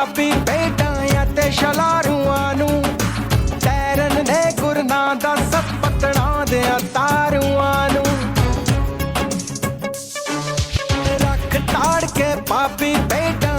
पापी बेटां ते शलारूआं नूं तैरन दे गुरनां दा सतपतड़ां दे तारूआं नूं रख ताड़ के पापी बेटां